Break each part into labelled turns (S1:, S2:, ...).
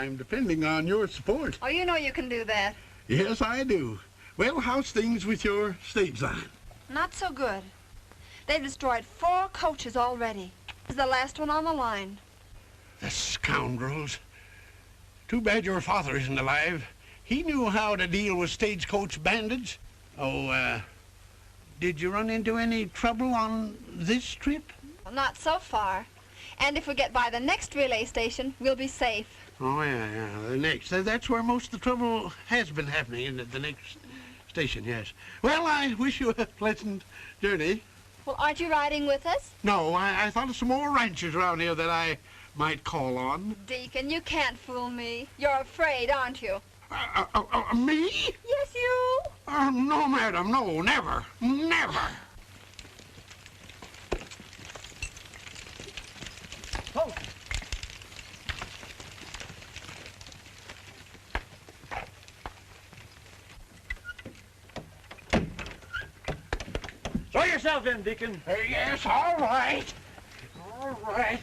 S1: I'm depending on your support.
S2: Oh, you know you can do that.
S1: Yes, I do. Well, how's things with your stage line?
S2: Not so good. They've destroyed 4 coaches already. This is the last one on the line.
S1: The scoundrels. Too bad your father isn't alive. He knew how to deal with stagecoach bandits. Oh, did you run into any trouble on this trip?
S2: Well, not so far. And if we get by the next relay station, we'll be safe.
S1: Oh, yeah, the next. That's where most of the trouble has been happening, isn't it? The next station, yes. Well, I wish you a pleasant journey.
S2: Well, aren't you riding with us?
S1: No, I thought of some more ranchers around here that I might call on.
S2: Deacon, you can't fool me. You're afraid, aren't you?
S1: Me?
S2: Yes, you.
S1: No, madam, no, never, never.
S3: Oh. Throw yourself in, Deacon.
S1: Yes, all right. All right.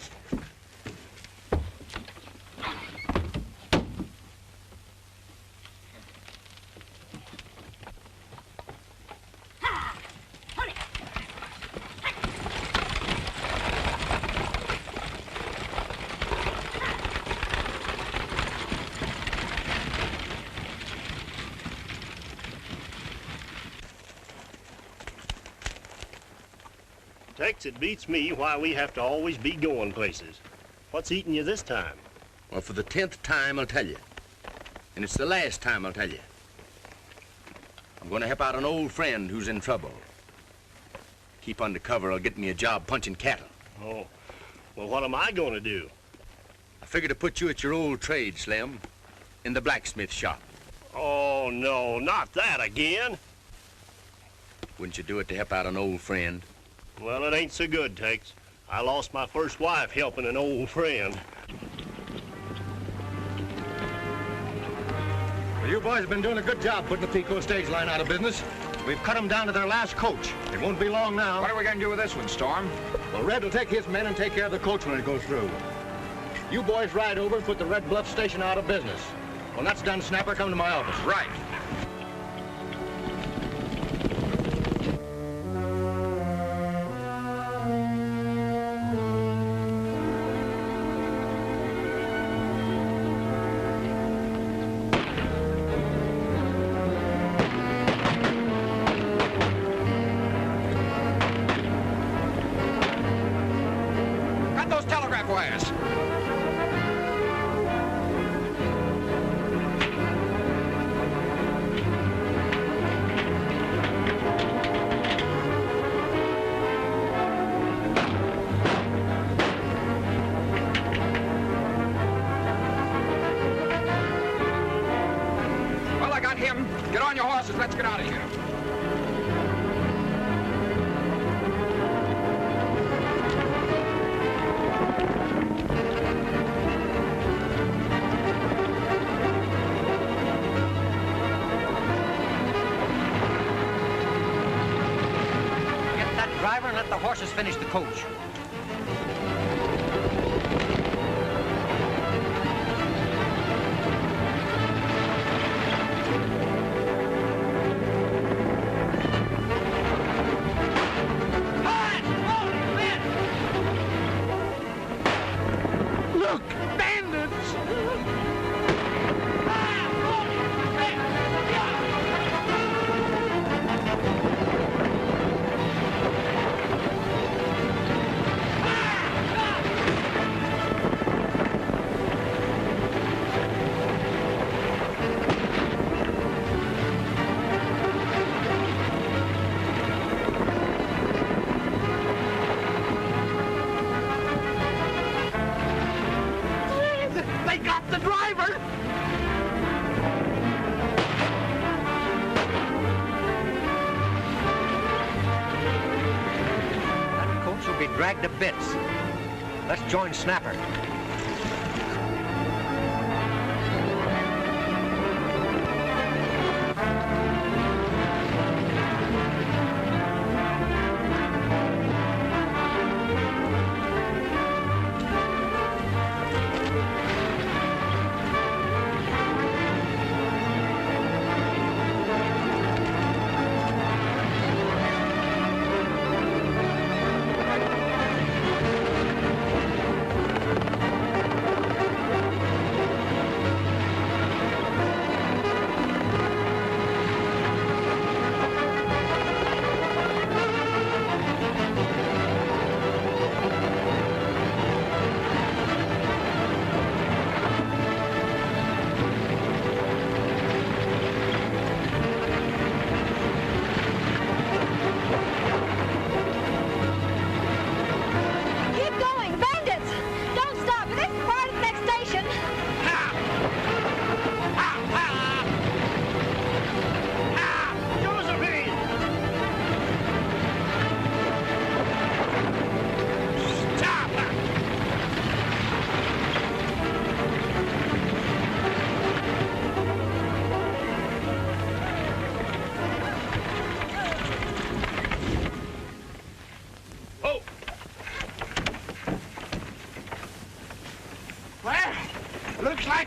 S4: Tex, it beats me why we have to always be going places. What's eating you this time?
S5: Well, for the 10th time, I'll tell you. And it's the last time I'll tell you. I'm going to help out an old friend who's in trouble. Keep under cover, I'll get me a job punching cattle.
S4: Oh, well, what am I going to do?
S5: I figure to put you at your old trade, Slim, in the blacksmith shop.
S4: Oh, no, not that again.
S5: Wouldn't you do it to help out an old friend?
S4: Well, it ain't so good, Tex. I lost my first wife helping an old friend.
S3: Well, you boys have been doing a good job putting the Pico stage line out of business. We've cut them down to their last coach. It won't be long now.
S6: What are we going to do with this one, Storm?
S3: Well, Red will take his men and take care of the coach when it goes through. You boys ride over and put the Red Bluff station out of business. When that's done, Snapper, come to my office.
S6: Right. Let's get out of here.
S7: Get that driver and let the horses finish the coach. Dragged to bits. Let's join Snapper.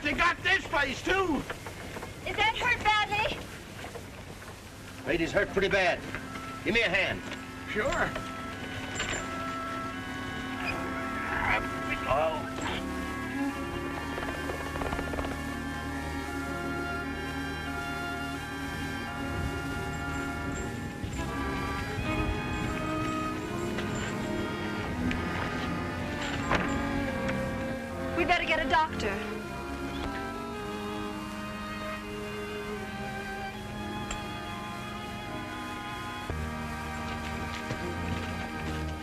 S1: they got this place, too.
S2: Is that hurt badly?
S5: Lady's hurt pretty bad. Give me a hand.
S1: Sure.
S5: Oh.
S2: We better get a doctor.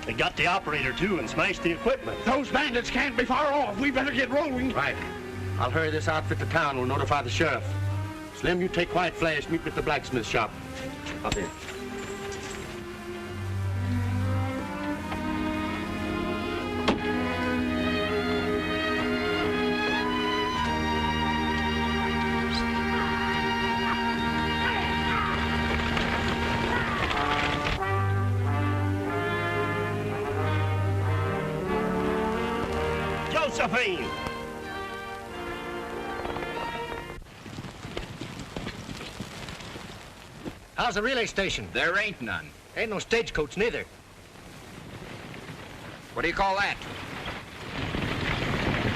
S4: They got the operator, too, and smashed the equipment.
S1: Those bandits can't be far off. We better get rolling.
S5: Right. I'll hurry this outfit to town. We'll notify the sheriff. Slim, you take White Flash. Meet me at the blacksmith shop. Up here.
S4: Josephine!
S3: How's the relay station?
S6: There ain't none.
S3: Ain't no stagecoach neither.
S6: What do you call that?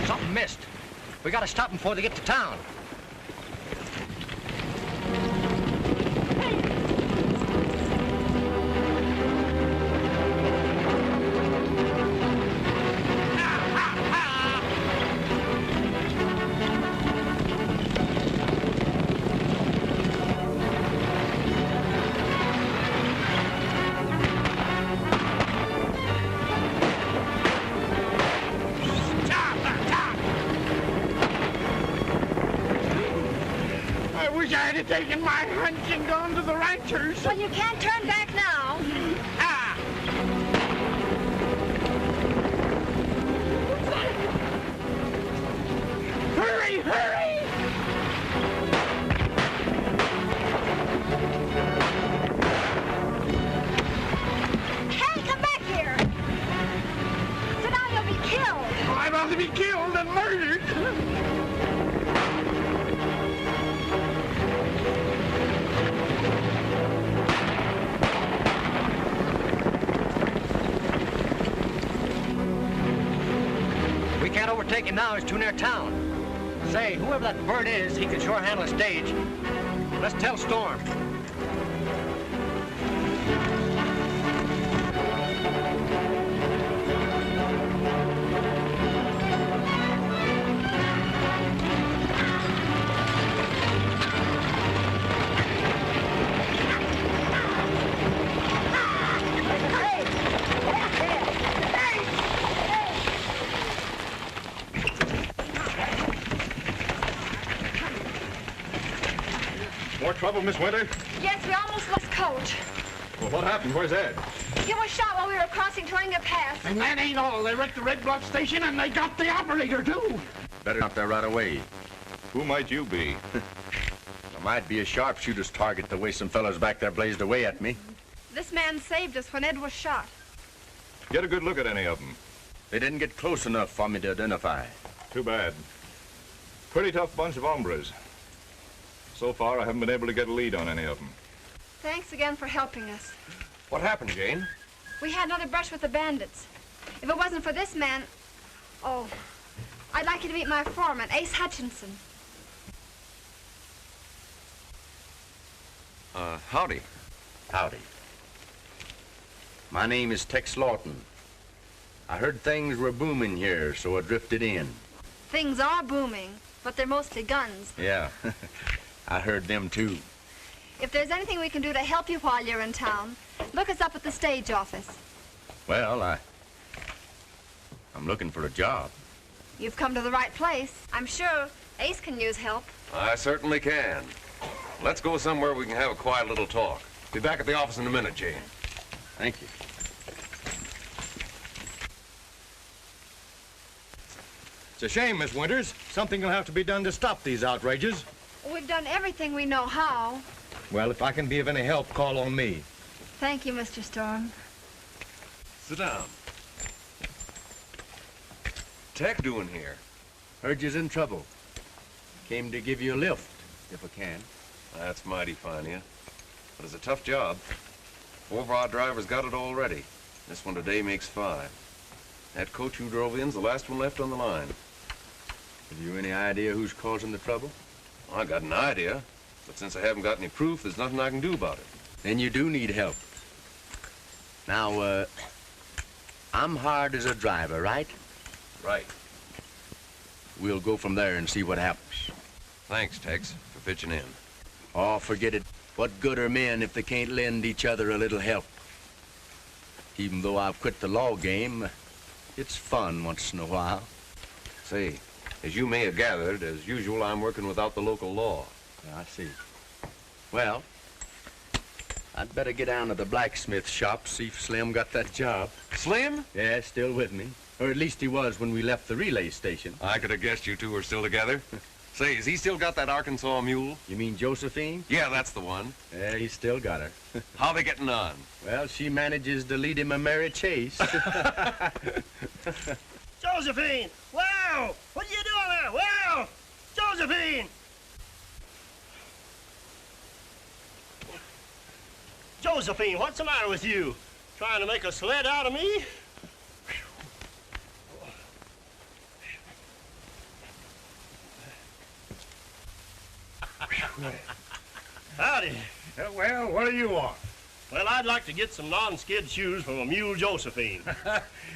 S3: Something missed. We gotta stop them before they get to town.
S1: Taking my hunch and gone to the ranchers.
S2: Well, you can't turn back now.
S1: Ah! Hurry, hurry!
S2: Hey, come back here. Sit down, you'll be killed.
S1: Oh, I'd rather be killed than murdered.
S3: Can't overtake him now. He's too near town. Say, whoever that bird is, he can sure handle a stage. Let's tell Storm.
S8: More trouble, Miss Winter?
S2: Yes, we almost lost Coach.
S8: Well, what happened? Where's Ed?
S2: He was shot while we were crossing Torringa Pass.
S1: And that ain't all. They wrecked the Red Bluff station and they got the operator, too.
S5: Better out there right away.
S8: Who might you be?
S5: I might be a sharpshooter's target the way some fellows back there blazed away at me.
S2: This man saved us when Ed was shot.
S8: Get a good look at any of them.
S5: They didn't get close enough for me to identify.
S8: Too bad. Pretty tough bunch of hombres. So far, I haven't been able to get a lead on any of them.
S2: Thanks again for helping us.
S6: What happened, Jane?
S2: We had another brush with the bandits. If it wasn't for this man... Oh, I'd like you to meet my foreman, Ace Hutchinson.
S5: Howdy. Howdy. My name is Tex Lawton. I heard things were booming here, so I drifted in.
S2: Things are booming, but they're mostly guns.
S5: Yeah, I heard them too.
S2: If there's anything we can do to help you while you're in town, look us up at the stage office.
S5: Well, I'm looking for a job.
S2: You've come to the right place. I'm sure Ace can use help.
S9: I certainly can. Let's go somewhere we can have a quiet little talk. Be back at the office in a minute, Jane.
S5: Thank you.
S3: It's a shame, Miss Winters. Something will have to be done to stop these outrages.
S2: We've done everything we know how.
S3: Well, if I can be of any help, call on me.
S2: Thank you, Mr. Storm.
S9: Sit down. Tech doing here?
S5: Heard you's in trouble. Came to give you a lift, if I can.
S9: That's mighty fine of you. But it's a tough job. 4 of our drivers got it already. This one today makes 5. That coach who drove in's the last one left on the line.
S5: Have you any idea who's causing the trouble?
S9: Well, I got an idea, but since I haven't got any proof, there's nothing I can do about it.
S5: Then you do need help. Now, I'm hired as a driver, right?
S9: Right.
S5: We'll go from there and see what happens.
S9: Thanks, Tex, for pitching in.
S5: Oh, forget it. What good are men if they can't lend each other a little help? Even though I've quit the law game, it's fun once in a while.
S9: Say, as you may have gathered, as usual, I'm working without the local law.
S5: I see. Well, I'd better get down to the blacksmith shop, see if Slim got that job.
S9: Slim?
S5: Yeah, still with me. Or at least he was when we left the relay station.
S9: I could have guessed you two were still together. Say, has he still got that Arkansas mule?
S5: You mean Josephine?
S9: Yeah, that's the one.
S5: Yeah, he's still got her.
S9: How they getting on?
S5: Well, she manages to lead him a merry chase.
S4: Josephine! Wow! What are you doing there? Wow! Josephine! Josephine, what's the matter with you? Trying to make a sled out of me? Howdy.
S1: Well, what do you want?
S4: Well, I'd like to get some non-skid shoes from a mule Josephine.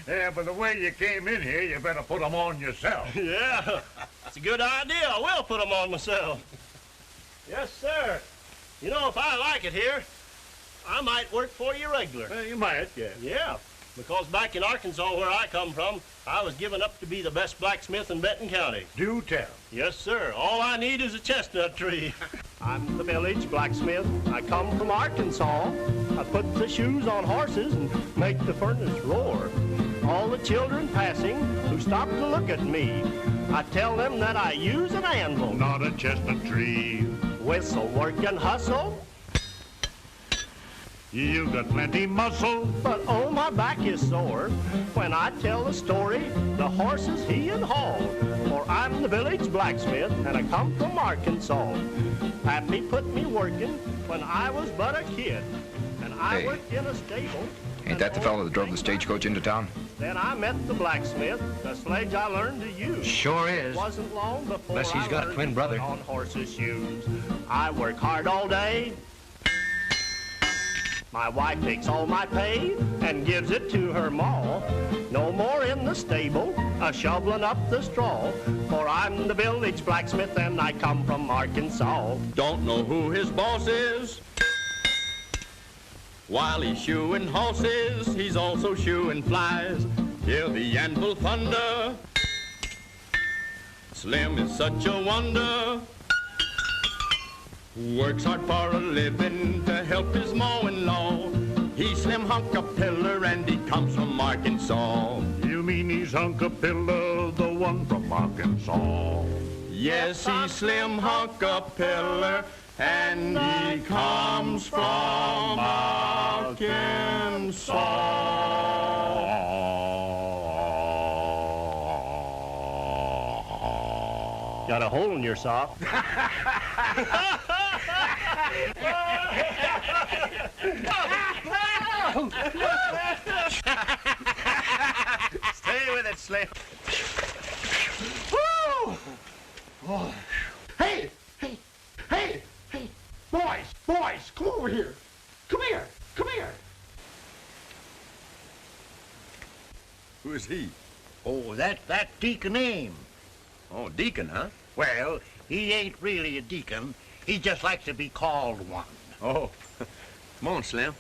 S1: Yeah, but the way you came in here, you better put them on yourself.
S4: Yeah, it's a good idea. I will put them on myself. Yes, sir. You know, if I like it here, I might work for you regular.
S1: Well, you might, yeah.
S4: Yeah, because back in Arkansas, where I come from, I was given up to be the best blacksmith in Benton County.
S1: Do tell.
S4: Yes, sir. All I need is a chestnut tree. I'm the village blacksmith. I come from Arkansas. I put the shoes on horses and make the furnace roar. All the children passing who stop to look at me, I tell them that I use an anvil,
S1: Not a chestnut tree.
S4: whistle, work, and hustle.
S1: You got plenty muscle.
S4: But oh, my back is sore when I tell the story, the horses he and haul. For I'm the village blacksmith and I come from Arkansas. Pappy put me working when I was but a kid, and I
S6: Hey.
S4: worked in a stable.
S6: Ain't that the fellow that drove the stagecoach into town?
S4: Then I met the blacksmith, the sledge I learned to use.
S7: Sure is.
S4: Wasn't long before
S7: Unless he's
S4: I
S7: got a
S4: learned
S7: twin
S4: to
S7: brother.
S4: put on horses' shoes. I work hard all day. My wife takes all my pay and gives it to her ma. No more in the stable, a-shoveling up the straw. For I'm the village blacksmith and I come from Arkansas.
S10: Don't know who his boss is. While he's shoeing horses, he's also shoeing flies. Hear the anvil thunder. Slim is such a wonder. Works hard for a living to help his ma-in-law. He's Slim Hunkapiller and he comes from Arkansas.
S1: You mean he's Hunkapilla, the one from Arkansas?
S10: Yes, he's Slim Hunkapiller and he comes from Arkansas.
S4: Got a hole in your sock.
S3: Stay with it, Slim.
S1: Oh. Hey! Boys, come over here. Come here.
S5: Who is he?
S3: Oh, that Deacon Ames.
S5: Oh, Deacon, huh?
S3: Well, he ain't really a deacon. He just likes to be called one.
S5: Oh, come on, Slim.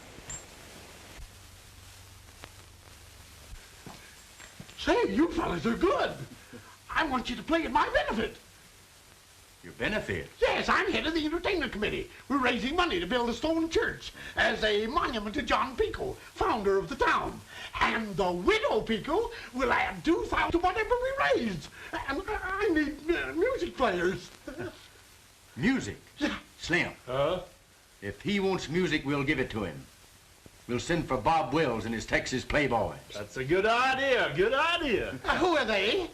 S1: Say, you fellas are good. I want you to play at my benefit.
S5: Your benefit?
S1: Yes, I'm head of the entertainment committee. We're raising money to build a stone church as a monument to John Pico, founder of the town. And the widow Pico will add 2,000 to whatever we raised. And I need music players.
S5: Music?
S1: Yeah.
S5: Slim.
S4: Huh?
S5: If he wants music, we'll give it to him. We'll send for Bob Wills and his Texas Playboys.
S4: That's a good idea, good idea.
S1: Who are they?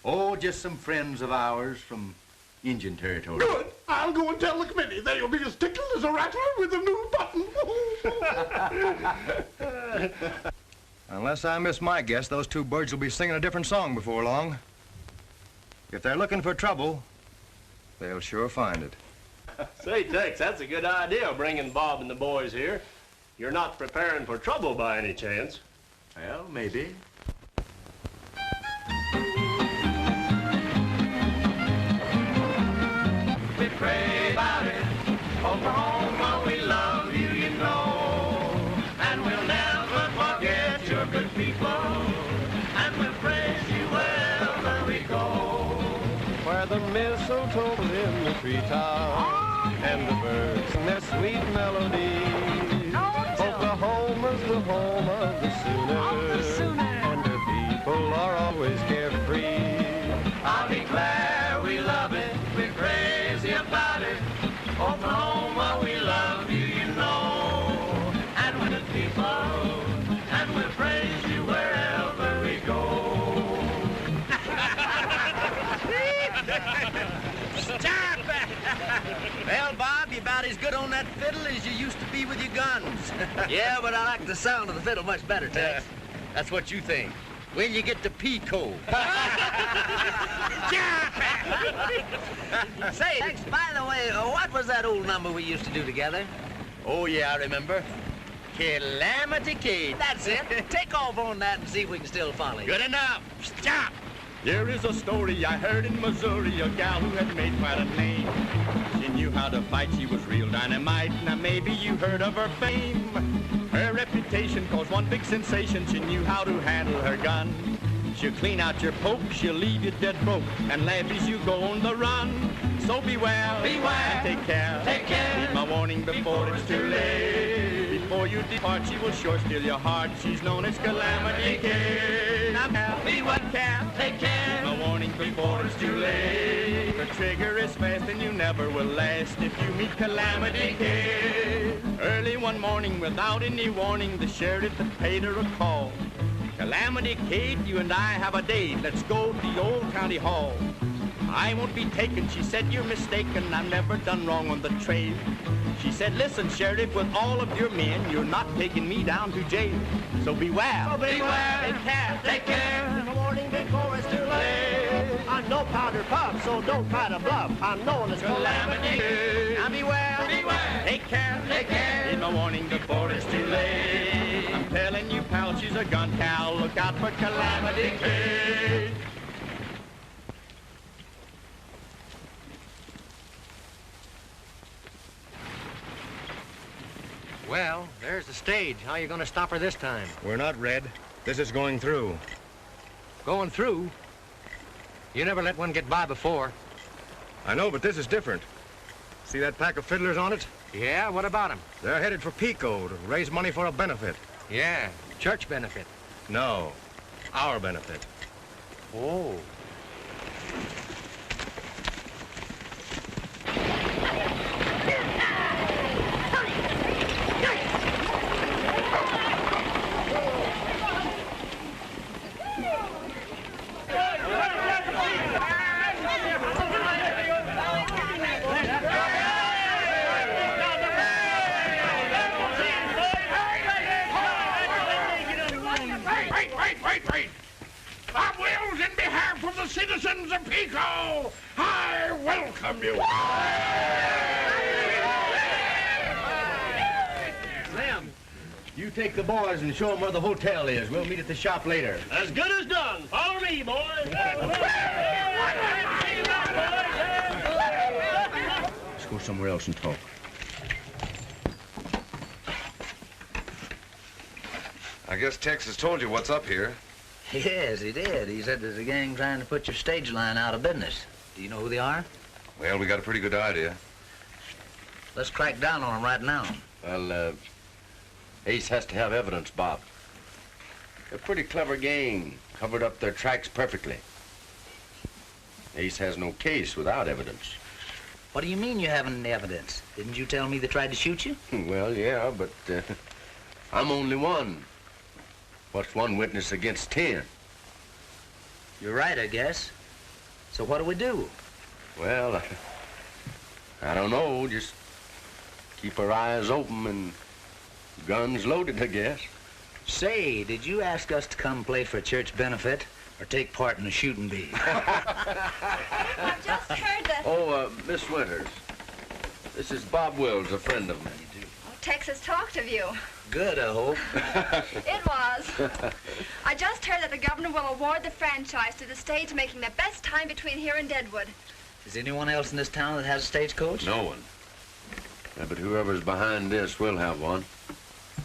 S5: Oh, just some friends of ours from Indian territory.
S10: Good. I'll go and tell the committee. They'll be as tickled as a rattler with a new button.
S3: Unless I miss my guess, those two birds will be singing a different song before long. If they're looking for trouble, they'll sure find it.
S4: Say, Tex, that's a good idea, bringing Bob and the boys here. You're not preparing for trouble by any chance.
S5: Well, maybe.
S10: We pray about it. Oklahoma, we love you, you know. And we'll never forget your good people. And we'll praise you wherever we go.
S4: Where the mistletoe in the treetop and the birds and their sweet melody. Oklahoma's the home of the Sooner, and her people are always carefree.
S10: I'll declare we love it, we're crazy about it. Oklahoma, we love you, you know. And we're the people, and we'll praise you wherever we go.
S5: Stop! Well, Bob, you're about as good on that fiddle as you used to be with your guns. Yeah, but I like the sound of the fiddle much better, Tex. That's what you think. When you get to Pico. Say, Tex, by the way, what was that old number we used to do together? Oh, yeah, I remember. Calamity Kate. That's it. Take off on that and see if we can still follow you. Good enough. Stop!
S10: Here is a story I heard in Missouri, a gal who had made quite a name. She knew how to fight, she was real dynamite. Now maybe you heard of her fame. Her reputation caused one big sensation. She knew how to handle her gun. She'll clean out your poke, she'll leave you dead broke, and laugh as you go on the run. So beware, and take care. Heed my warning before it's too late. Before you depart, she will sure steal your heart. She's known as Calamity Kate. Now, beware, take care. Heed my warning before it's too late. Her trigger is fast and you never will last if you meet Calamity Kate. Early one morning, without any warning, the sheriff had paid her a call. Calamity Kate, you and I have a date. Let's go to the old county hall. I won't be taken, she said, you're mistaken. I've never done wrong on the trail. She said, listen, Sheriff, with all of your men, you're not taking me down to jail. So beware.
S4: Oh, beware.
S10: Take care.
S4: In the morning before it's too late. I'm no powder puff, so don't try to bluff. I'm known as Calamity.
S10: Now beware. Take care. In the morning before it's too late. I'm telling you, pal, she's a gun cow. Look out for Calamity Kate.
S7: Well, there's the stage. How are you going to stop her this time?
S3: We're not red. This is going through.
S7: Going through? You never let one get by before.
S3: I know, but this is different. See that pack of fiddlers on it?
S7: Yeah, what about them?
S3: They're headed for Pico to raise money for a benefit.
S7: Yeah, church benefit.
S3: No, our benefit.
S7: Oh.
S1: Wait! I wills in behalf of the citizens of Pico, I welcome you.
S5: Slim, you take the boys and show them where the hotel is. We'll meet at the shop later.
S4: As good as done. Follow me, boys.
S5: Let's go somewhere else and talk.
S9: I guess Tex has told you what's up here.
S5: Yes, he did. He said there's a gang trying to put your stage line out of business. Do you know who they are?
S9: Well, we got a pretty good idea.
S5: Let's crack down on them right now. Well, Ace has to have evidence, Bob. They're a pretty clever gang. Covered up their tracks perfectly. Ace has no case without evidence.
S11: What do you mean you haven't any evidence? Didn't you tell me they tried to shoot you?
S5: Well, yeah, but I'm only one. What's one witness against 10?
S11: You're right, I guess. So what do we do?
S5: Well, I don't know. Just keep our eyes open and guns loaded, I guess.
S11: Say, did you ask us to come play for a church benefit or take part in a shooting bee?
S2: I've just heard that...
S5: Oh, Miss Winters. This is Bob Wills, a friend of mine.
S2: Oh, Tex has talked of you.
S11: Good, I hope.
S2: It was. I just heard that the governor will award the franchise to the stage making the best time between here and Deadwood.
S11: Is anyone else in this town that has a stagecoach?
S5: No one. Yeah, but whoever's behind this will have one.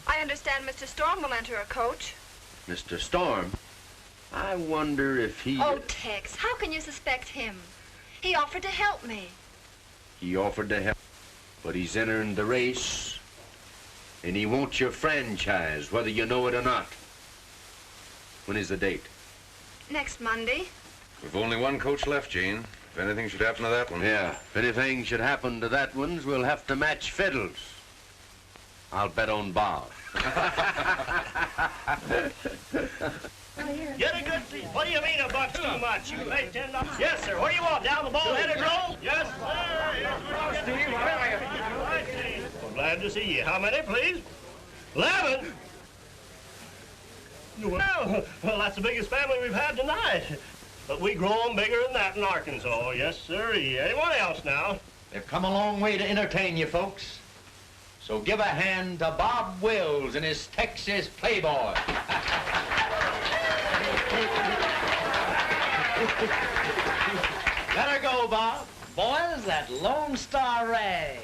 S2: I understand Mr. Storm will enter a coach.
S5: Mr. Storm? I wonder if he...
S2: Oh, Tex, how can you suspect him? He offered to help me.
S5: He offered to help, but he's entering the race, and he wants your franchise, whether you know it or not. When is the date?
S2: Next Monday.
S9: We've only one coach left, Gene. If anything should happen to that one.
S5: Yeah, if anything should happen to that one's, we'll have to match fiddles. I'll bet on Bob.
S4: Get a good seat. What do you mean a buck's too much? You pay $10. Yes, sir. What do you want? Down the ball-headed roll? Yes, sir. Yes, sir. Steve, where are you? Right, Steve. Well, glad to see you. How many, please? 11. Well, that's the biggest family we've had tonight. But we grow 'em bigger than that in Arkansas. Yes, sir. Anyone else now?
S7: They've come a long way to entertain you folks. So give a hand to Bob Wills and his Texas Playboys. Let her go, Bob.
S11: Boys, that Lone Star rag.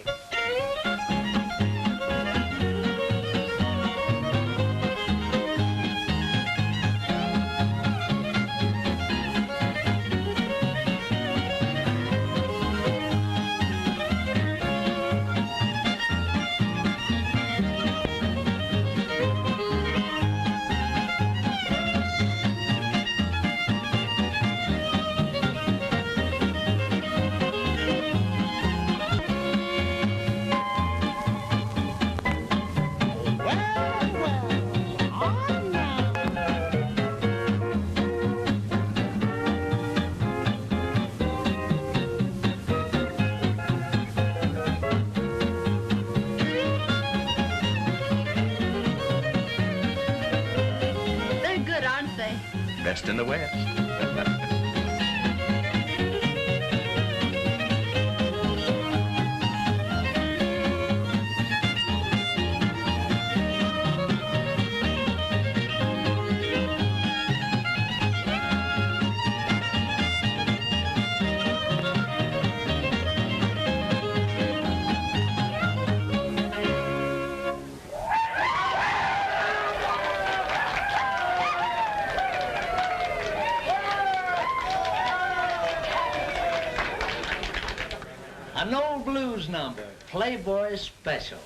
S5: Best in the West.
S11: An old blues number, Playboy Special.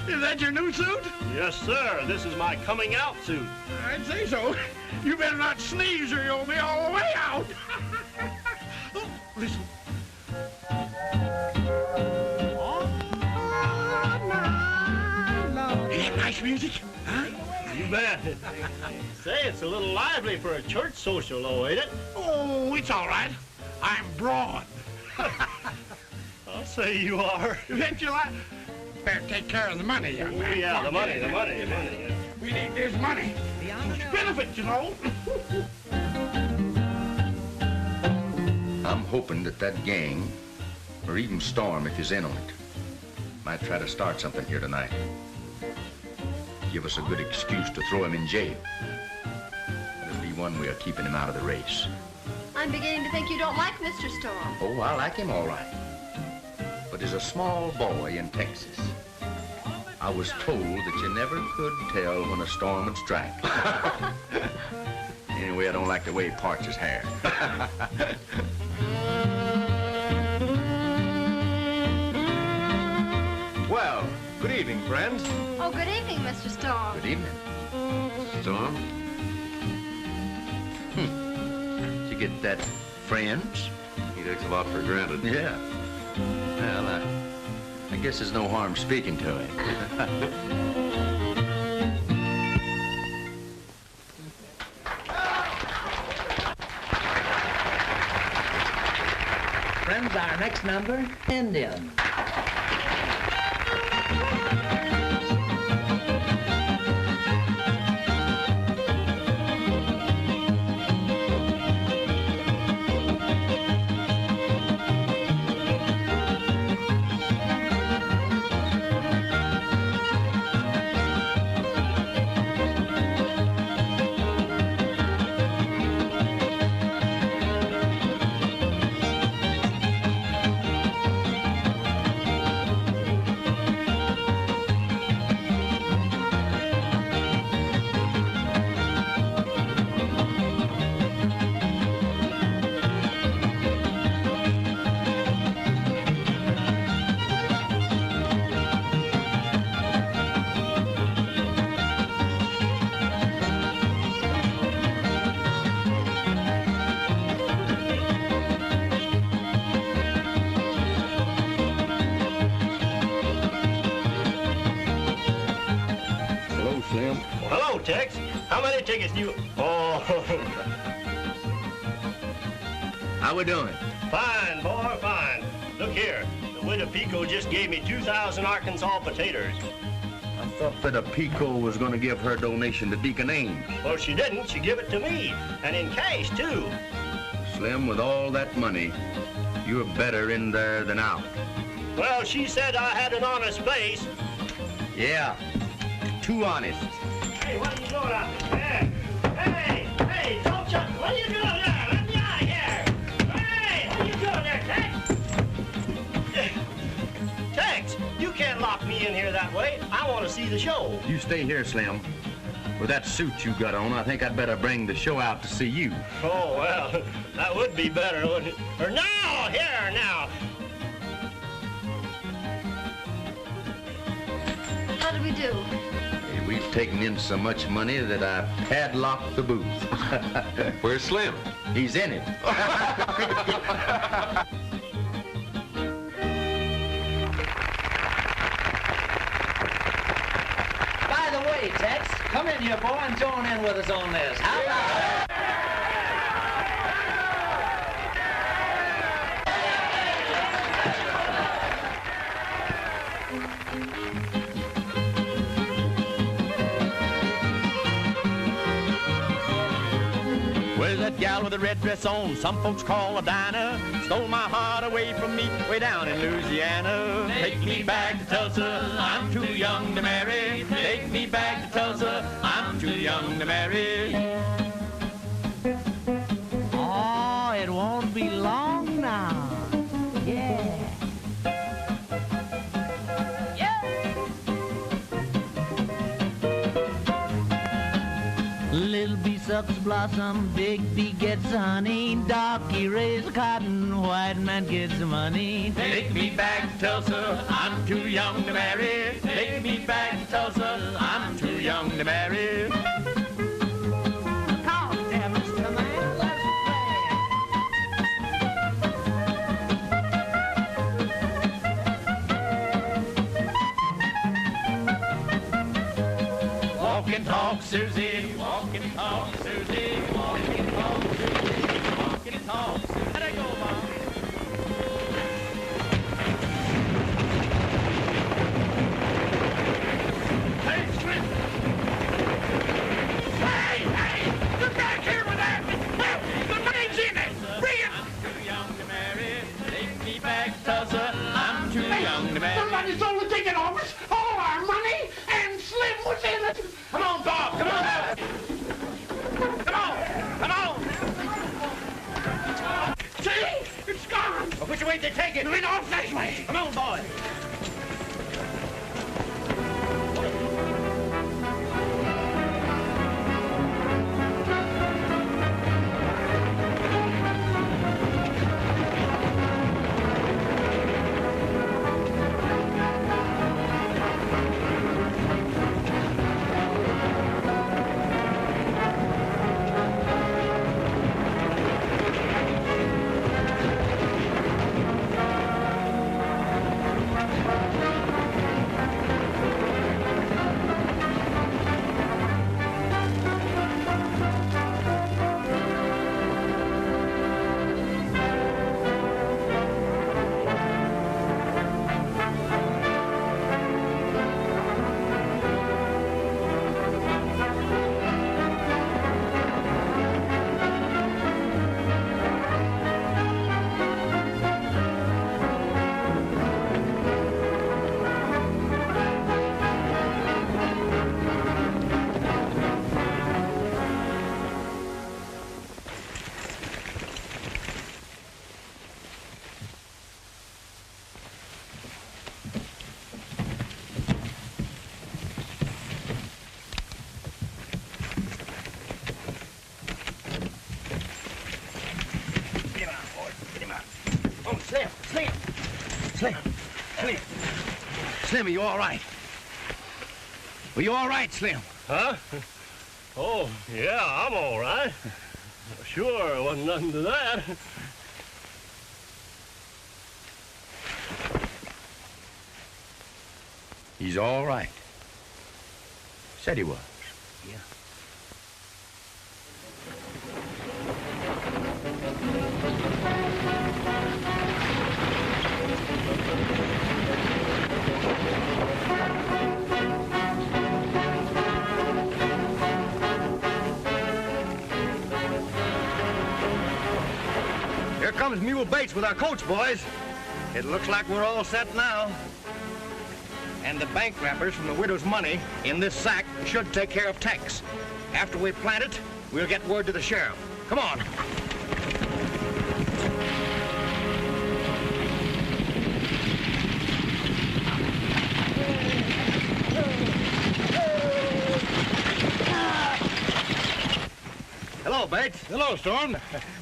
S1: Is that your new suit?
S4: Yes, sir. This is my coming out suit.
S1: I'd say so. You better not sneeze or you'll be all the way out. Oh, listen. Nice music, huh?
S4: You bet. Say, it's a little lively for a church social, though, ain't it?
S1: Oh, it's all right. I'm broad.
S4: I'll say you are.
S1: Bet you like. Better take care of the money, young man.
S4: Oh, yeah, the money.
S1: We need this money. It's benefit, you know.
S5: I'm hoping that gang, or even Storm, if he's in on it, might try to start something here tonight. Give us a good excuse to throw him in jail. That'll be one way of keeping him out of the race.
S2: I'm beginning to think you don't like Mr. Storm.
S5: Oh, I like him all right. But as a small boy in Texas, I was told that you never could tell when a storm would strike. Anyway, I don't like the way he parts his hair.
S9: Well, good evening, friends.
S2: Oh, good evening, Mr. Storm.
S5: Good evening. Storm? Did you get that, friends?
S9: He takes a lot for granted.
S5: Yeah. Well, I guess there's no harm speaking to him.
S11: Friends, our next number, Indian.
S4: Hello, Tex. How many tickets do you... Oh.
S5: How we doing?
S4: Fine, boy, fine. Look here. The widow Pico just gave me 2,000 Arkansas potatoes.
S5: I thought that a Pico was going to give her donation to Deacon Ames.
S4: Well, she didn't. She gave it to me. And in cash, too.
S5: Slim, with all that money, you're better in there than out.
S4: Well, she said I had an honest face.
S5: Yeah, too honest.
S4: Hey, what are you doing out there? Hey, don't you... What are you doing there? Let me out of here. Hey, what are you doing there, Tex? Tex, you can't lock me in here that way. I want to see the show.
S5: You stay here, Slim. With that suit you got on, I think I'd better bring the show out to see you.
S4: Oh, well, that would be better, wouldn't it? Or now, here, now.
S2: How do we do?
S5: Hey, we've taken in so much money that I padlocked the booth.
S9: Where's Slim?
S5: He's in it.
S11: By the way, Tex, come in here, boy, and join in with us on this. How about it?
S10: Where's that gal with the red dress on? Some folks call her Dinah. Stole my heart away from me way down in Louisiana. Take me back to Tulsa, I'm too young to marry. Take me back to Tulsa, I'm too young to marry.
S12: Oh, it won't be long now. Yeah. Little bee sucks blossom, big bee gets honey, darky raise cotton, white man gets money.
S10: Take me back to Tulsa, I'm too young to marry. Take me back to Tulsa, I'm too young to marry. Walk and talk, Susie. Walk and talk, Susie. Walk and talk, Susie. Walk and talk, Susie. Let it go, Mom. Hey, Slim. Hey, get back here with that. The money's in it. Bring it. I'm too young to marry. Take me back to Tulsa. I'm too young to marry.
S1: Somebody stole the ticket off us, all our money, and Slim was in it.
S10: Come on, Bob. Come on, Bob. Come on. Come on.
S1: See? It's gone.
S10: Well, which way did they take it?
S1: It went off that way.
S10: Come on, boy.
S5: Slim. Slim, are you all right? Are you all right, Slim?
S4: Huh? Oh, yeah, I'm all right. Sure, wasn't nothing to that.
S5: He's all right. Said he was.
S11: Yeah.
S3: Here comes Mule Bates with our coach, boys. It looks like we're all set now. And the bank wrappers from the widow's money in this sack should take care of Tex. After we plant it, we'll get word to the sheriff. Come on. Hello, Bates.
S13: Hello, Storm.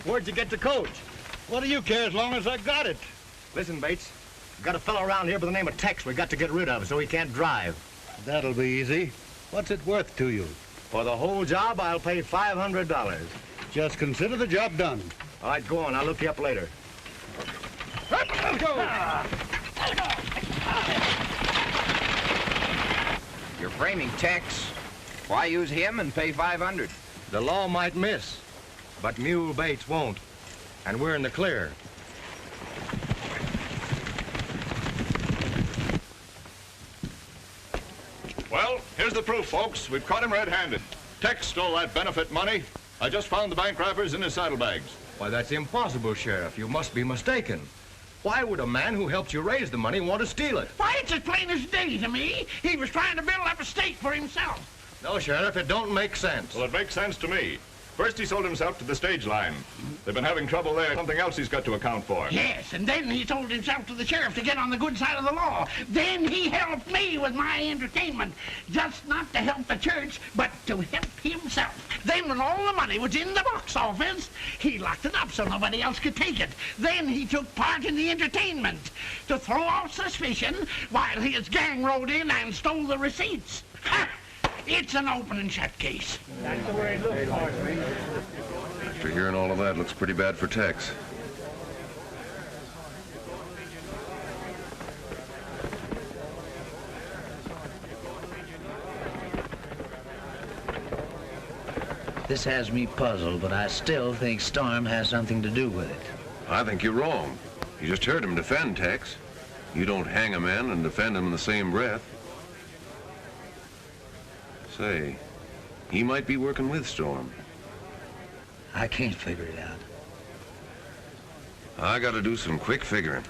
S3: Where'd you get the coach?
S13: What do you care as long as I got it?
S3: Listen, Bates. We've got a fellow around here by the name of Tex we got to get rid of so he can't drive.
S13: That'll be easy. What's it worth to you?
S3: For the whole job, I'll pay $500.
S13: Just consider the job done.
S3: All right, go on. I'll look you up later.
S6: You're framing Tex. Why use him and pay $500?
S3: The law might miss, but Mule Bates won't. And we're in the clear.
S8: Well, here's the proof, folks. We've caught him red-handed. Tex stole that benefit money. I just found the bank wrappers in his saddlebags.
S3: Why, that's impossible, Sheriff. You must be mistaken. Why would a man who helped you raise the money want to steal it?
S1: Why, it's as plain as day to me. He was trying to build up a stake for himself.
S3: No, Sheriff, it don't make sense.
S8: Well, it makes sense to me. First, he sold himself to the stage line. They've been having trouble there. Something else he's got to account for.
S1: Yes, and then he sold himself to the sheriff to get on the good side of the law. Then he helped me with my entertainment. Just not to help the church, but to help himself. Then when all the money was in the box office, he locked it up so nobody else could take it. Then he took part in the entertainment to throw off suspicion while his gang rode in and stole the receipts. Ha! It's an open and shut case.
S4: That's the way it looks, Marjorie.
S9: After hearing all of that, looks pretty bad for Tex.
S11: This has me puzzled, but I still think Storm has something to do with it.
S9: I think you're wrong. You just heard him defend Tex. You don't hang a man and defend him in the same breath. Say, he might be working with Storm.
S11: I can't figure it out.
S9: I gotta do some quick figuring.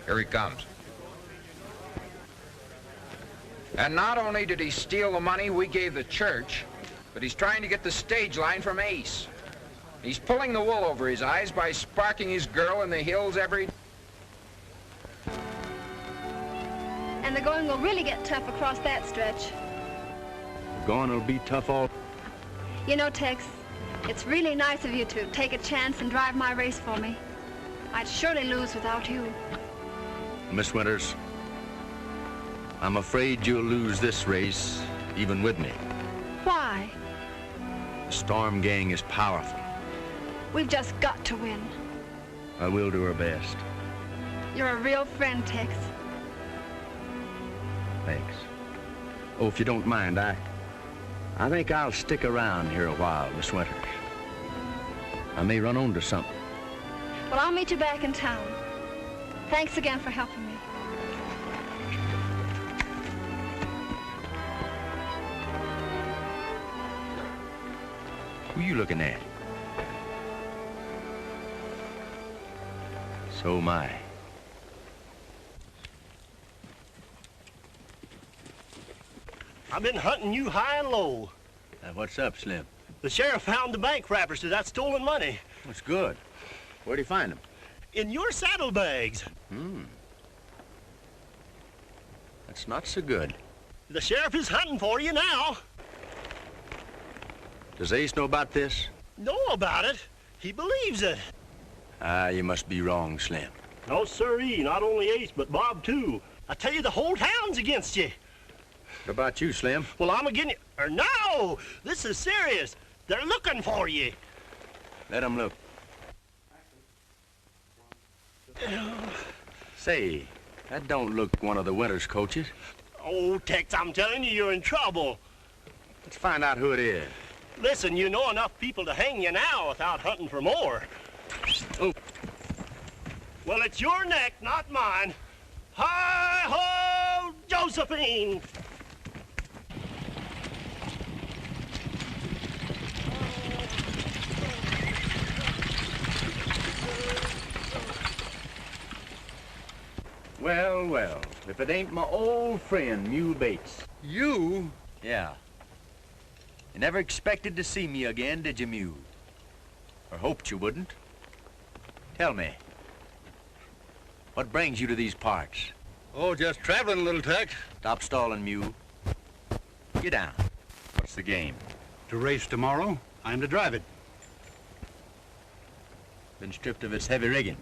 S6: Here he comes. And not only did he steal the money we gave the church, but he's trying to get the stage line from Ace. He's pulling the wool over his eyes by sparking his girl in the hills every...
S2: And the going will really get tough across that stretch.
S5: Going will be tough all...
S2: You know, Tex, it's really nice of you to take a chance and drive my race for me. I'd surely lose without you.
S5: Miss Winters, I'm afraid you'll lose this race, even with me.
S2: Why?
S5: The Storm gang is powerful.
S2: We've just got to win.
S5: I will do our best.
S2: You're a real friend, Tex.
S5: Thanks. Oh, if you don't mind, I think I'll stick around here a while, Miss Winters. I may run onto something.
S2: Well, I'll meet you back in town. Thanks again for helping me.
S5: Who you looking at? So am I.
S4: I've been hunting you high and low.
S5: What's up, Slim?
S4: The sheriff found the bank wrappers to that stolen money.
S5: That's good. Where'd he find them?
S4: In your saddlebags.
S5: That's not so good.
S4: The sheriff is hunting for you now.
S5: Does Ace know about this?
S4: Know about it? He believes it.
S5: Ah, you must be wrong, Slim.
S4: No, sirree. Not only Ace, but Bob, too. I tell you, the whole town's against you.
S5: What about you, Slim?
S4: Well, I'm again you. Or no! This is serious. They're looking for you.
S5: Let them look. Say, that don't look one of the Winters coaches.
S4: Oh, Tex, I'm telling you, you're in trouble.
S5: Let's find out who it is.
S4: Listen, you know enough people to hang you now without hunting for more.
S5: Oh.
S4: Well, it's your neck, not mine. Hi-ho, Josephine!
S5: Well, well, if it ain't my old friend, Mule Bates.
S13: You?
S5: Yeah. You never expected to see me again, did you, Mule? Or hoped you wouldn't? Tell me, what brings you to these parts?
S13: Oh, just traveling a little, Tex.
S5: Stop stalling, Mule. Get down. What's the game?
S13: To race tomorrow, I'm to drive it.
S5: Been stripped of its heavy rigging.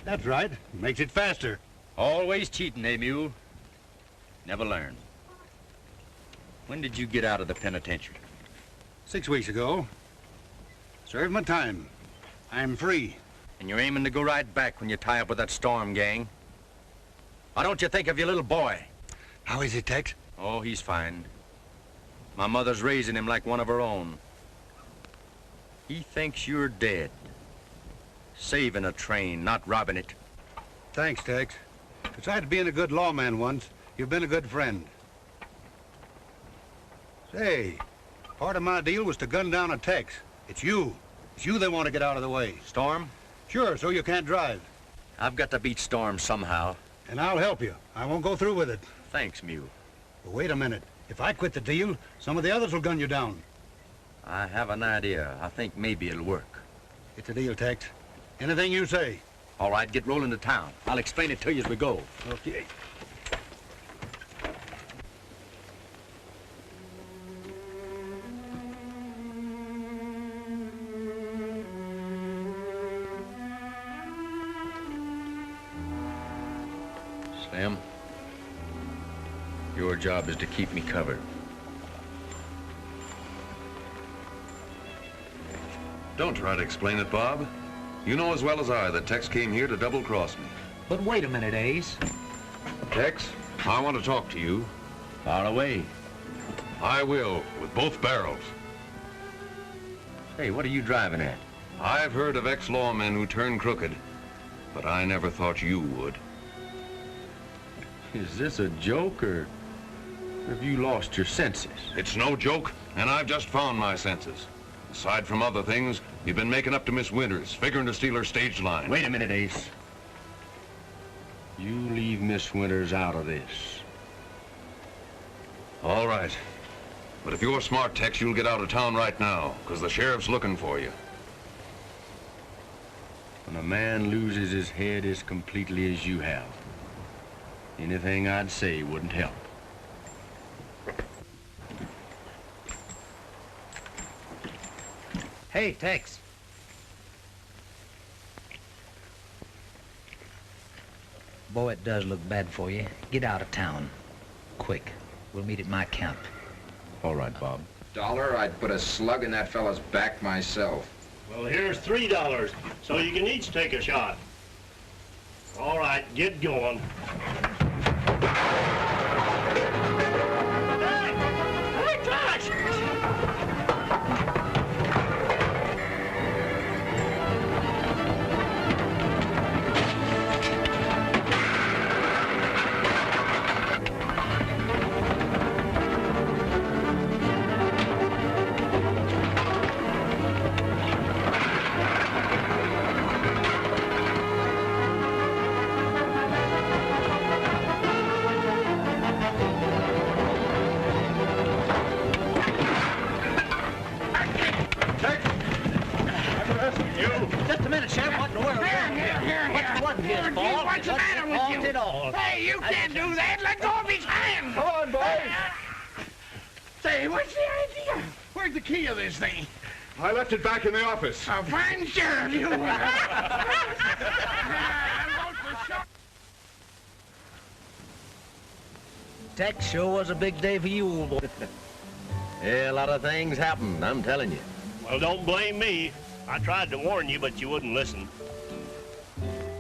S13: That's right. Makes it faster.
S5: Always cheating, eh, Mule? Never learn. When did you get out of the penitentiary?
S13: 6 weeks ago. Served my time. I'm free.
S5: And you're aiming to go right back when you tie up with that Storm gang? Why don't you think of your little boy?
S13: How is he, Tex?
S5: Oh, he's fine. My mother's raising him like one of her own. He thinks you're dead. Saving a train, not robbing it.
S13: Thanks, Tex. Besides being a good lawman once, you've been a good friend. Say, part of my deal was to gun down a Tex. It's you. It's you they want to get out of the way.
S5: Storm?
S13: Sure, so you can't drive.
S5: I've got to beat Storm somehow.
S13: And I'll help you. I won't go through with it.
S5: Thanks, Mule.
S13: But wait a minute. If I quit the deal, some of the others will gun you down.
S5: I have an idea. I think maybe it'll work.
S13: It's a deal, Tex. Anything you say.
S5: All right, get rolling to town. I'll explain it to you as we go.
S13: Okay.
S5: Slim, your job is to keep me covered.
S9: Don't try to explain it, Bob. You know as well as I that Tex came here to double-cross me.
S11: But wait a minute, Ace.
S9: Tex, I want to talk to you.
S5: Far away.
S9: I will, with both barrels.
S5: Hey, what are you driving at?
S9: I've heard of ex-lawmen who turn crooked, but I never thought you would.
S5: Is this a joke, or have you lost your senses?
S9: It's no joke, and I've just found my senses. Aside from other things, you've been making up to Miss Winters, figuring to steal her stage line.
S5: Wait a minute, Ace. You leave Miss Winters out of this.
S9: All right. But if you're smart, Tex, you'll get out of town right now, because the sheriff's looking for you.
S5: When a man loses his head as completely as you have, anything I'd say wouldn't help.
S11: Hey, Tex. Boy, it does look bad for you. Get out of town. Quick. We'll meet at my camp.
S5: All right, Bob.
S6: $1, I'd put a slug in that fella's back myself.
S4: Well, here's $3, so you can each take a shot. All right, get going. Hey, gosh!
S12: Just a minute, Sheriff. What in the world? What wasn't his fault?
S1: What's the matter with you?
S12: At all.
S1: Hey, you can't do that. Let go of his hand.
S6: Come on, boys.
S1: Say, what's the idea? Where's the key of this thing?
S8: I left it back in the office.
S1: A fine sheriff, you are.
S11: Tex, sure was a big day for you, old boy.
S5: Yeah, a lot of things happened, I'm telling you.
S4: Well, don't blame me. I tried to warn you, but you wouldn't listen.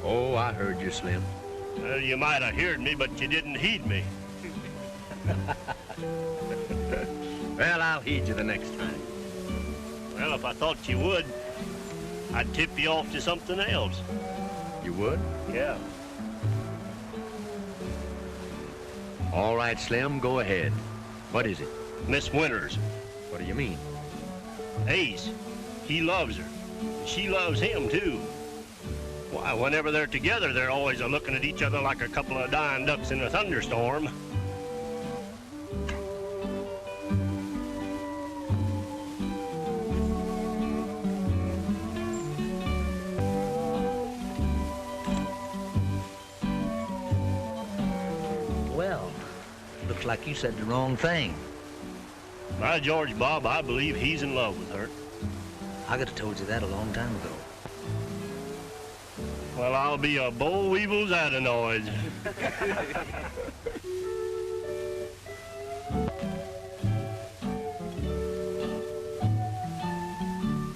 S5: Oh, I heard you, Slim.
S4: Well, you might have heard me, but you didn't heed me.
S5: Well, I'll heed you the next time.
S4: Well, if I thought you would, I'd tip you off to something else.
S5: You would?
S4: Yeah.
S5: All right, Slim, go ahead. What is it?
S4: Miss Winters.
S5: What do you mean?
S4: Ace. He loves her. She loves him, too. Why, whenever they're together, they're always looking at each other like a couple of dying ducks in a thunderstorm.
S11: Well, looks like you said the wrong thing.
S4: By George, Bob, I believe he's in love with her.
S11: I could have told you that a long time ago.
S4: Well, I'll be a boll weevil's adenoid.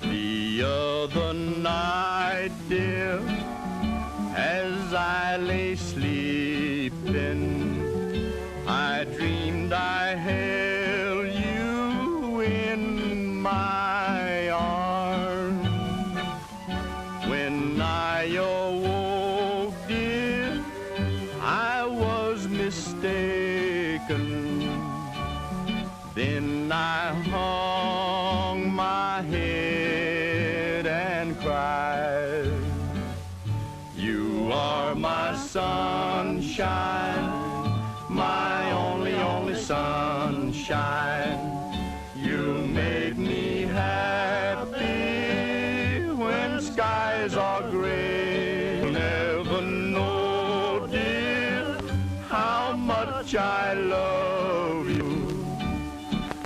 S10: The other night, dear, as I lay sleeping, I dreamed I held you in my arms. When I awoke, dear, I was mistaken. Then I hung my head and cried. You are my sunshine, my only sunshine. You make me happy when skies are gray. You'll never know, dear, how much I love you.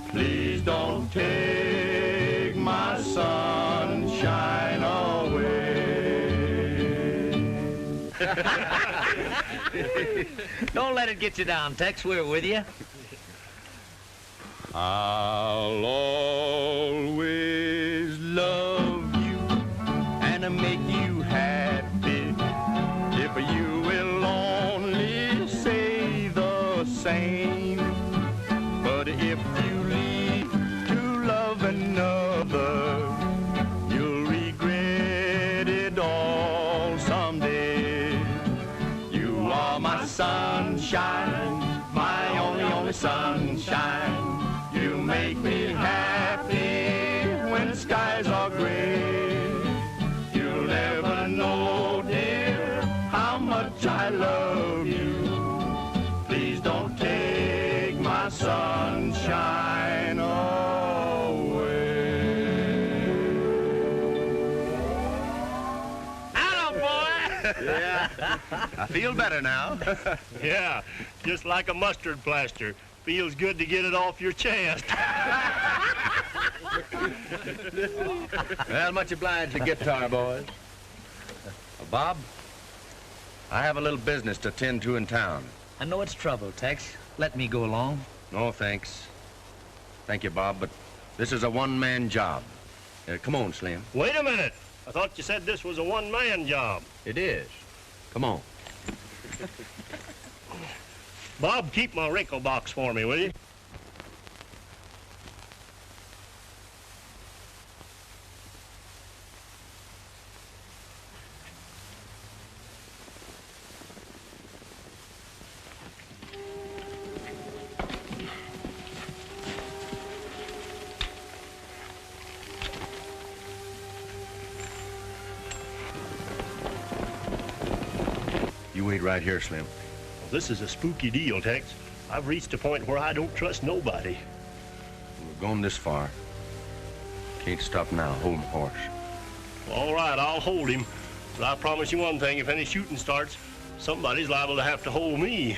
S10: Please don't take my sunshine away.
S11: Don't let it get you down, Tex. We're with you.
S10: I'll always love you and make you happy if you will only say the same. But if you leave to love another, you'll regret it all someday. You are my sunshine, my only sunshine. You make me happy when skies are gray. You'll never know, dear, how much I love you. Please don't take my sunshine away.
S4: Hello, boy!
S5: Yeah, I feel better now.
S4: Yeah, just like a mustard plaster. Feels good to get it off your chest.
S5: Well, much obliged to guitar, boys. Bob, I have a little business to attend to in town.
S11: I know it's trouble, Tex. Let me go along.
S5: No, thanks. Thank you, Bob, but this is a one-man job. Come on, Slim.
S4: Wait a minute. I thought you said this was a one-man job.
S5: It is. Come on.
S4: Bob, keep my wrinkle box for me, will you?
S5: You wait right here, Slim.
S4: This is a spooky deal, Tex. I've reached a point where I don't trust nobody.
S5: We're going this far. Can't stop now. Hold my horse.
S4: All right, I'll hold him. But I promise you one thing, if any shooting starts, somebody's liable to have to hold me.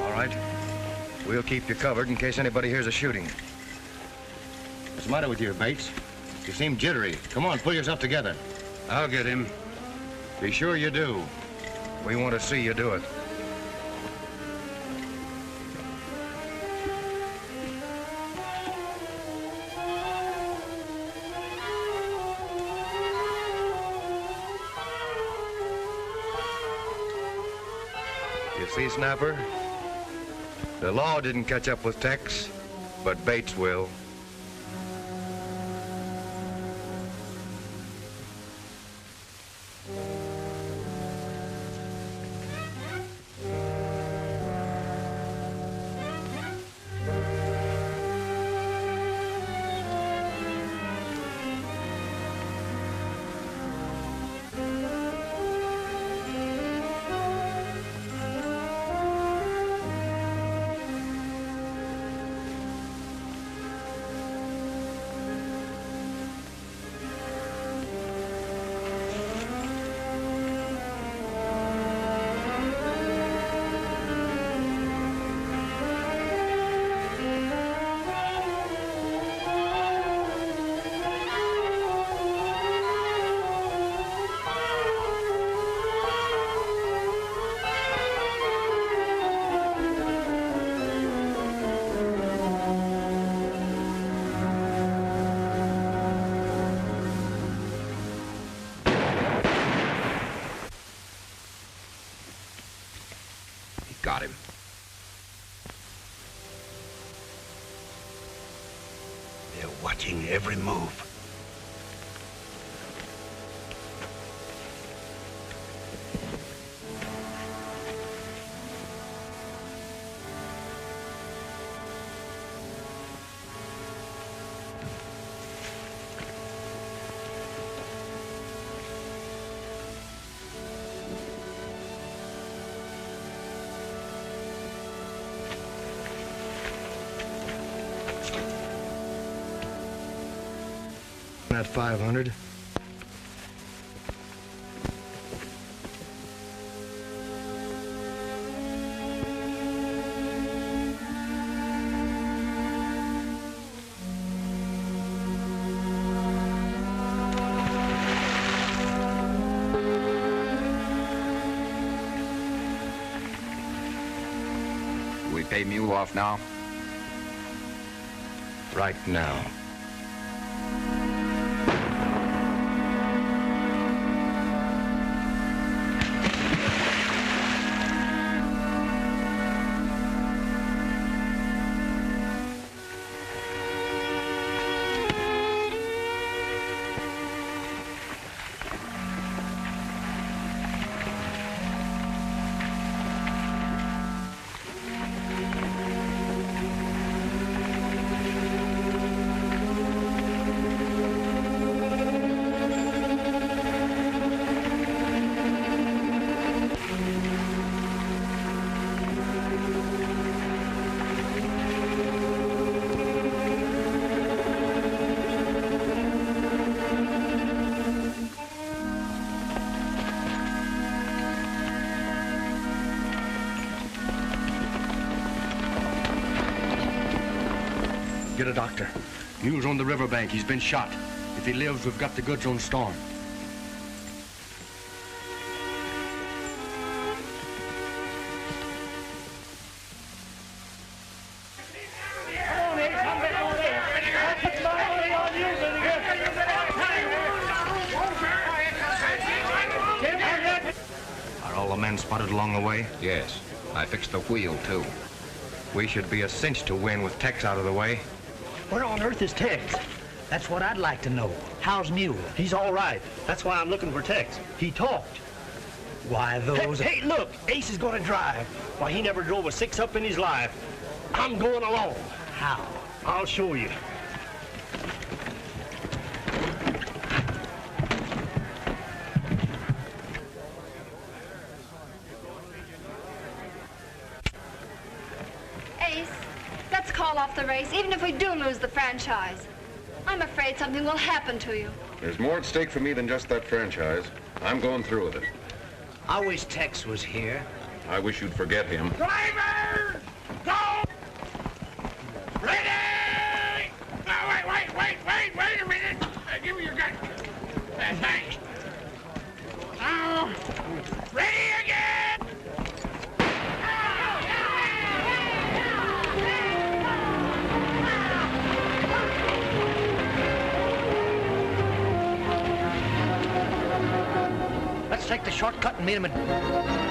S3: All right. We'll keep you covered in case anybody hears a shooting. What's the matter with you, Bates? You seem jittery. Come on, pull yourself together.
S13: I'll get him.
S3: Be sure you do.
S13: We want to see you do it.
S3: You see, Snapper? The law didn't catch up with Tex, but Bates will.
S6: Got him.
S1: They're watching every move.
S3: That 500.
S6: We pay Mule off now?
S3: Right now. Get a doctor. Mule's on the riverbank. He's been shot. If he lives, we've got the goods on Storm. Are all the men spotted along the way?
S6: Yes. I fixed the wheel, too.
S3: We should be a cinch to win with Tex out of the way.
S11: Where on earth is Tex? That's what I'd like to know. How's Mule?
S4: He's all right. That's why I'm looking for Tex. He talked.
S11: Why, those...
S4: Hey, look, Ace is going to drive. Why, he never drove a six-up in his life. I'm going along.
S11: How?
S4: I'll show you.
S2: Ace, let's call off the race, even if we do lose the franchise. I'm afraid something will happen to you.
S9: There's more at stake for me than just that franchise. I'm going through with it.
S11: I wish Tex was here.
S9: I wish you'd forget him.
S1: Driver! Go! Ready! No, wait!
S3: take the shortcut and meet him at...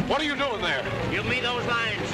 S8: What are you doing there?
S3: Give me those lines.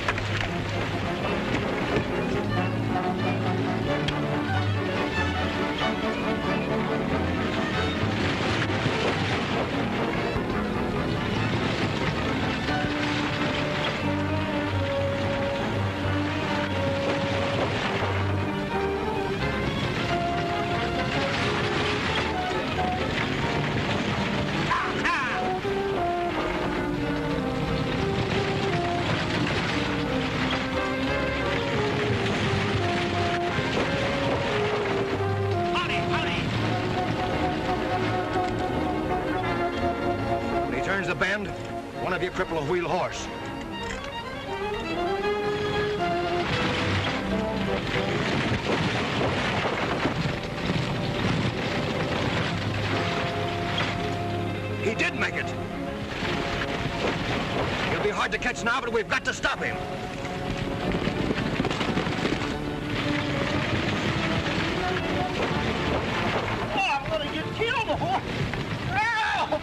S3: The bend, one of you cripple a wheel horse. He did make it. He'll be hard to catch now, but we've got to stop him.
S4: Oh, I'm gonna get killed, boy. Ow!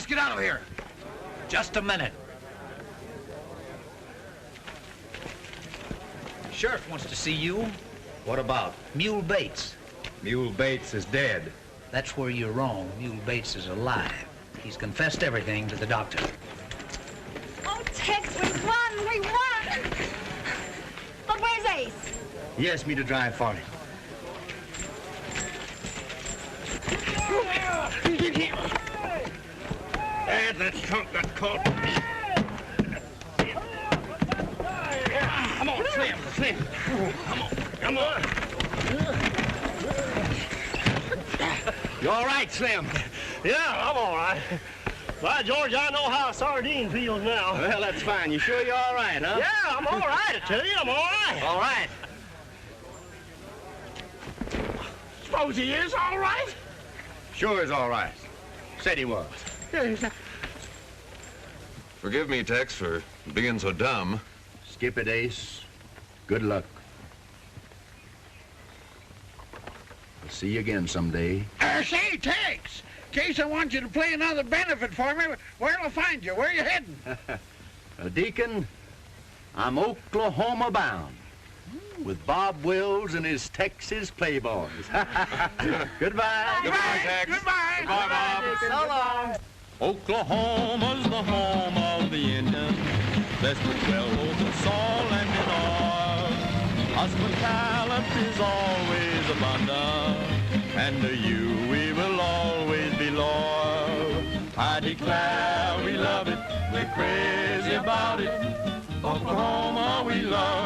S6: us get out of here.
S11: Just a minute. Sheriff wants to see you.
S13: What about?
S11: Mule Bates.
S13: Mule Bates is dead.
S11: That's where you're wrong. Mule Bates is alive. He's confessed everything to the doctor.
S2: Oh, Tex, we won! We won! But where's Ace?
S3: He asked me to drive for him.
S1: And that skunk got caught.
S3: Come on, Slim, Slim. Come on. You all right, Slim?
S4: Yeah, I'm all right. By George, I know how a sardine feels now.
S3: Well, that's fine. You sure you're all right, huh?
S4: Yeah, I'm all right, I tell you, I'm all right.
S3: All right.
S1: Suppose he is all right?
S3: Sure is all right. Said he was.
S9: Forgive me, Tex, for being so dumb.
S5: Skip it, Ace. Good luck. I'll see you again someday.
S1: Say, Tex, in case I want you to play another benefit for me, where'll I find you? Where are you heading?
S5: Deacon, I'm Oklahoma bound with Bob Wills and his Texas Playboys. Goodbye.
S9: Goodbye, Tex.
S1: Goodbye.
S9: Goodbye, Bob.
S2: So long.
S10: Oklahoma's the home of the Indians. Blessed with wealth and salt and in oil. Hospitality's always abundant, and to you we will always be loyal. I declare we love it, we're crazy about it. Oklahoma we love.